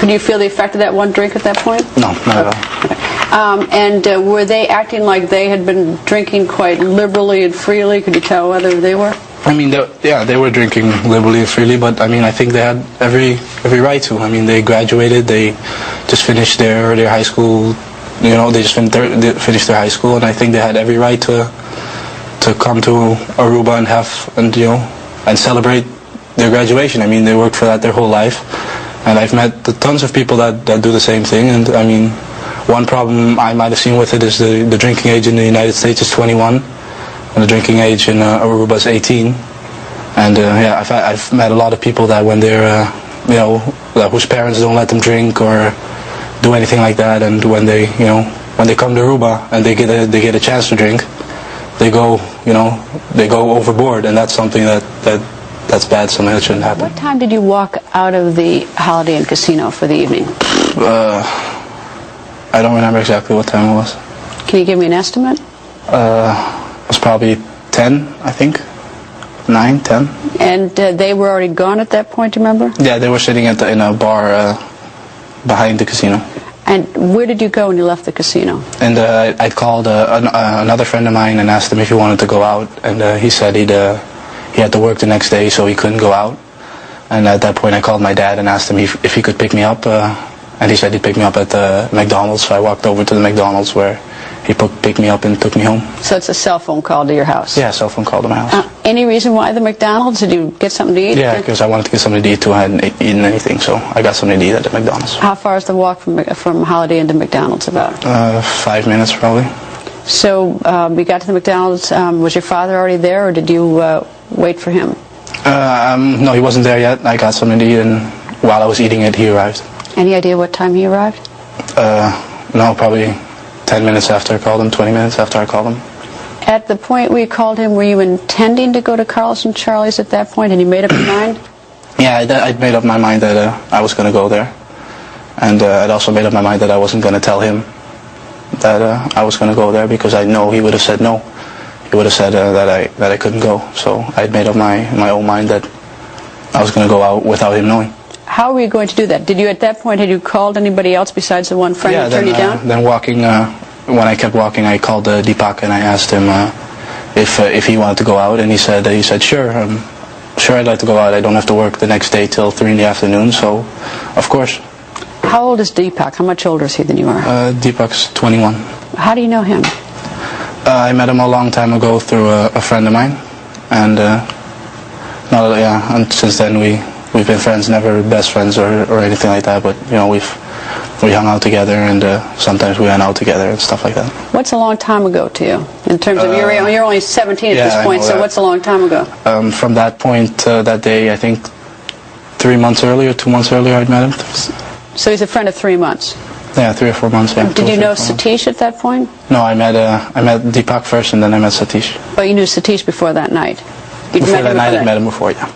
Could you feel the effect of that one drink at that point? No, not at all. And were they acting like they had been drinking quite liberally and freely? Could you tell whether they were? I mean, they were drinking liberally and freely, but I mean, I think they had every right to. I mean, they graduated, they just finished their high school. You know, they just finished their high school, and I think they had every right to come to Aruba and celebrate their graduation. I mean, they worked for that their whole life, and I've met tons of people that do the same thing. And I mean, one problem I might have seen with it is the drinking age in the United States is 21. And the drinking age in Aruba is 18, and yeah, I've met a lot of people that when they're, whose parents don't let them drink or do anything like that, and when they come to Aruba and they get a chance to drink, they go overboard, and that's something that's bad. Something that shouldn't happen. What time did you walk out of the Holiday Inn casino for the evening? I don't remember exactly what time it was. Can you give me an estimate? It was probably 10, I think. 9, 10. And they were already gone at that point, do you remember? Yeah, they were sitting in a bar behind the casino. And where did you go when you left the casino? And I called another friend of mine and asked him if he wanted to go out. And he said he had to work the next day, so he couldn't go out. And at that point I called my dad and asked him if he could pick me up. And he said he'd pick me up at the McDonald's, so I walked over to the McDonald's where he picked me up and took me home. So it's a cell phone call to your house? Yeah, cell phone call to my house. Any reason why the McDonald's? Did you get something to eat? Yeah, because I wanted to get something to eat too. I hadn't eaten anything, so I got something to eat at the McDonald's. How far is the walk from Holiday Inn to McDonald's about? 5 minutes probably. So we got to the McDonald's. Was your father already there, or did you wait for him? No, he wasn't there yet. I got something to eat, and while I was eating it, he arrived. Any idea what time he arrived? No, probably 10 minutes after I called him, 20 minutes after I called him. At the point we called him, were you intending to go to Carl's and Charlie's at that point, and you made up your mind? Yeah, I'd made up my mind that I was going to go there. And I'd also made up my mind that I wasn't going to tell him that I was going to go there, because I know he would have said no. He would have said that I couldn't go. So I'd made up my own mind that I was going to go out without him knowing. How were you going to do that? Did you, at that point, had you called anybody else besides the one friend who turned you down? Then walking, when I kept walking, I called Deepak and I asked him if he wanted to go out, and he said sure, sure I'd like to go out. I don't have to work the next day till 3 in the afternoon, so of course. How old is Deepak? How much older is he than you are? Deepak's 21. How do you know him? I met him a long time ago through a friend of mine, and and since then we've been friends, never best friends or anything like that, but we hung out together, and sometimes we went out together and stuff like that. What's a long time ago to you? In terms of you're only 17 at this point, so what's a long time ago? From that point, that day, I think 2 months earlier, I'd met him. So he's a friend of 3 months? Yeah, 3 or 4 months. Yeah. Did you know Satish at that point? No, I met Deepak first, and then I met Satish. But you knew Satish before that night? Before that night, I met him before, yeah.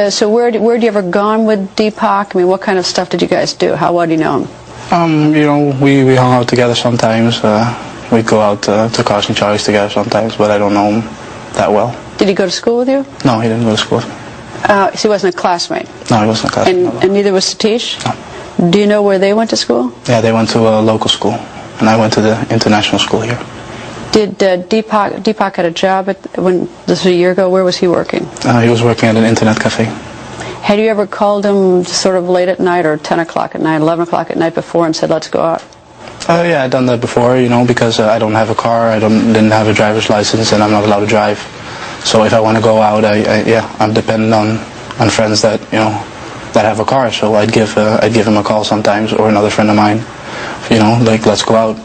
So where had you ever gone with Deepak? I mean, what kind of stuff did you guys do? How well do you know him? We hung out together sometimes. We'd go out to Carl's and Charlie's together sometimes, but I don't know him that well. Did he go to school with you? No, he didn't go to school with me. So he wasn't a classmate? No, he wasn't a classmate. And neither was Satish? No. Do you know where they went to school? Yeah, they went to a local school, and I went to the international school here. Did Deepak had a job when this was a year ago? Where was he working? He was working at an internet cafe. Had you ever called him sort of late at night, or 10 o'clock at night, 11 o'clock at night before, and said, let's go out? Yeah, I've done that before, because I don't have a car, I didn't have a driver's license, and I'm not allowed to drive. So if I want to go out, I'm dependent on friends that that have a car. So I'd give him a call sometimes, or another friend of mine, like, let's go out.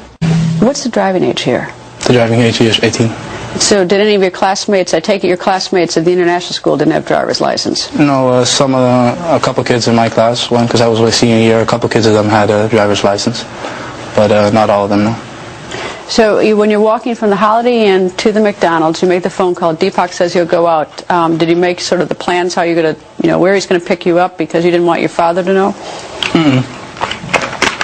What's the driving age here? The driving age here is 18. So did any of your classmates, I take it your classmates at the international school didn't have driver's license? No, a couple kids in my class, because I was with senior year, a couple kids of them had a driver's license, but not all of them, no. So when you're walking from the Holiday Inn to the McDonald's, you make the phone call. Deepak says he'll go out. Did you make sort of the plans how you're going to, where he's going to pick you up, because you didn't want your father to know?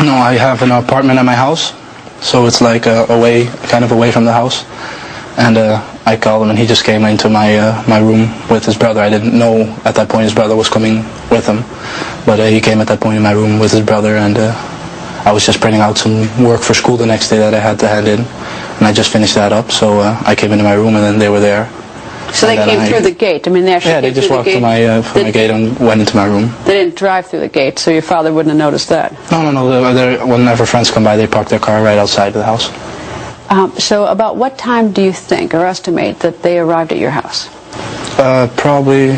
No, I have an apartment at my house, so it's like kind of away from the house. And I called him, and he just came into my room with his brother. I didn't know at that point his brother was coming with him. But he came at that point in my room with his brother, and I was just printing out some work for school the next day that I had to hand in, and I just finished that up. So I came into my room, and then they were there. So they came through the gate. I mean, they actually yeah, they just walked to my gate and went into my room. They didn't drive through the gate, so your father wouldn't have noticed that. No. Whenever friends come by, they park their car right outside the house. So about what time do you think or estimate that they arrived at your house? Probably,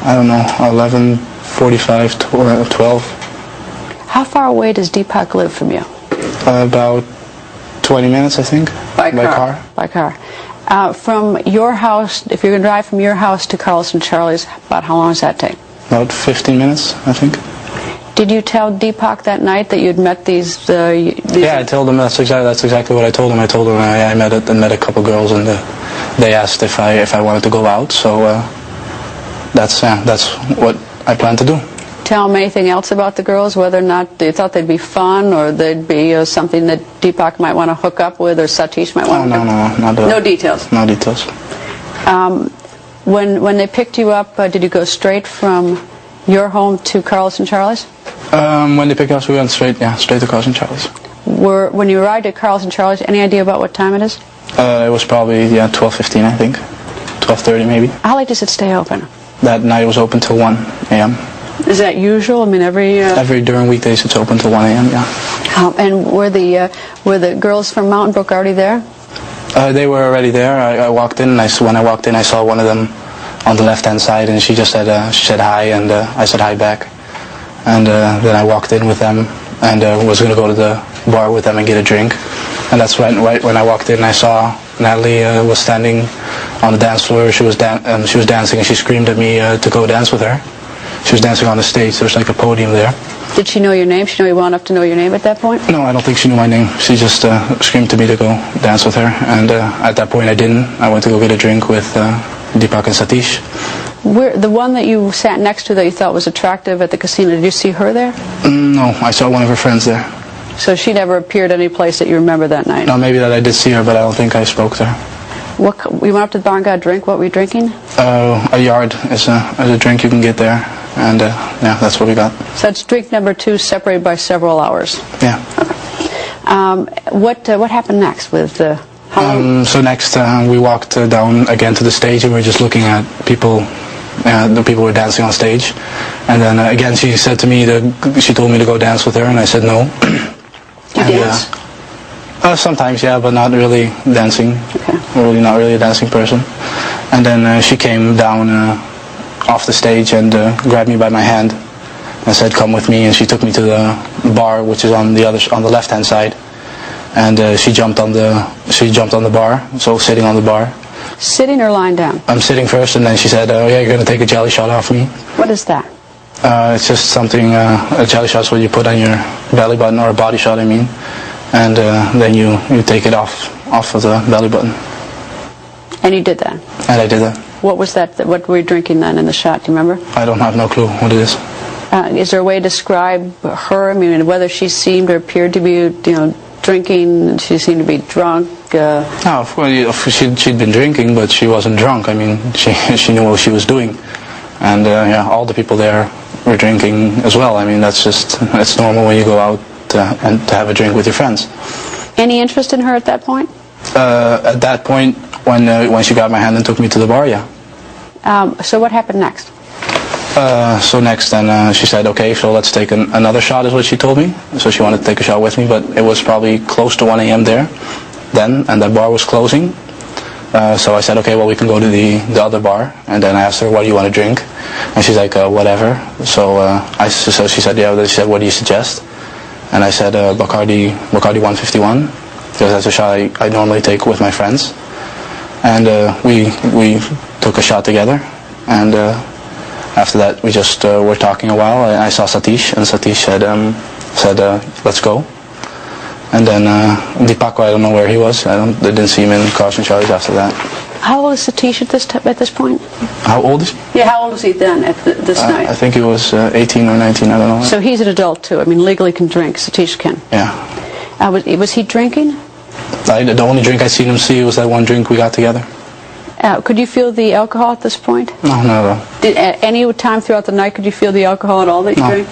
I don't know, 11:45, 12. How far away does Deepak live from you? About 20 minutes, I think. By car. By car. From your house, if you're going to drive from your house to Carlos and Charlie's, about how long does that take? About 15 minutes, I think. Did you tell Deepak that night that you'd met these? Yeah, I told him that's exactly what I told him. I told him I met a couple girls, and they asked if I wanted to go out. So that's what I plan to do. Tell them anything else about the girls, whether or not they thought they'd be fun, or they'd be something that Deepak might want to hook up with, or Satish might want to No details? No details. When they picked you up, did you go straight from your home to Carlos and Charlie's? When they picked us, we went straight to Carlos and Charlie's. When you arrived at Carlos and Charlie's, any idea about what time it is? It was probably 12:15, I think. 12:30 maybe. How late does it stay open? That night it was open till 1 a.m. Is that usual? I mean, during weekdays it's open till 1 a.m. Yeah. And were the girls from Mountain Brook already there? They were already there. I walked in, and when I walked in, I saw one of them on the left-hand side, and she just said hi, and I said hi back. And then I walked in with them, and was going to go to the bar with them and get a drink. And that's right when I walked in, I saw Natalie was standing on the dance floor. She was dancing, and she screamed at me to go dance with her. She was dancing on the stage. There was like a podium there. Did she know your name? She know you well enough to know your name at that point? No, I don't think she knew my name. She just screamed to me to go dance with her. And at that point I didn't. I went to go get a drink with Deepak and Satish. The one that you sat next to that you thought was attractive at the casino, did you see her there? No, I saw one of her friends there. So she never appeared any place that you remember that night? No, maybe that I did see her, but I don't think I spoke to her. You went up to the bar and got a drink. What were you drinking? A yard is a drink you can get there. And that's what we got. So that's drink number 2, separated by several hours. Yeah. Okay. What happened next with So next we walked down again to the stage, and we were just looking at people. The people were dancing on stage, and then again she said to me she told me to go dance with her, and I said no. You dance? Sometimes, yeah, but not really dancing. Okay. Not really a dancing person. And then she came down off the stage and grabbed me by my hand and said, "Come with me." And she took me to the bar, which is on the left-hand side. And she jumped on the bar, so sitting on the bar. Sitting or lying down? I'm sitting first, and then she said, "Oh yeah, you're gonna take a jelly shot off me." What is that? It's just something. A jelly shot is what you put on your belly button, or a body shot, I mean. And then you take it off of the belly button. And you did that? And I did that. What was that? What were you drinking then in the shot? Do you remember? I don't have no clue what it is. Is there a way to describe her? I mean, whether she seemed or appeared to be, drinking, she seemed to be drunk? No, she'd been drinking, but she wasn't drunk. I mean, she knew what she was doing. And all the people there were drinking as well. I mean, that's normal when you go out and to have a drink with your friends. Any interest in her at that point? At that point, when she got my hand and took me to the bar, yeah. So what happened next? So next then she said, "Okay, so let's take another shot," is what she told me. So she wanted to take a shot with me, but it was probably close to 1 a.m. there then, and the bar was closing. So I said, "Okay, well, we can go to the other bar." And then I asked her, "What do you want to drink?" And she's like, "Whatever." So she said, "Yeah." She said, "What do you suggest?" And I said, Bacardi 151, because that's a shot I normally take with my friends. And we took a shot together, and after that we just were talking a while. I saw Satish, and Satish said let's go. And then Deepak, I don't know where he was. I didn't see him in Carlos and Charlie's after that. How old is Satish at this point? How old is he? Yeah, how old was he then at this night? I think he was 18 or 19, I don't know. So he's an adult too. I mean, legally can drink. Satish can. Yeah. Was he drinking? The only drink I seen him see was that one drink we got together. Could you feel the alcohol at this point? No, not at all. At any time throughout the night, could you feel the alcohol at all that you No. drank?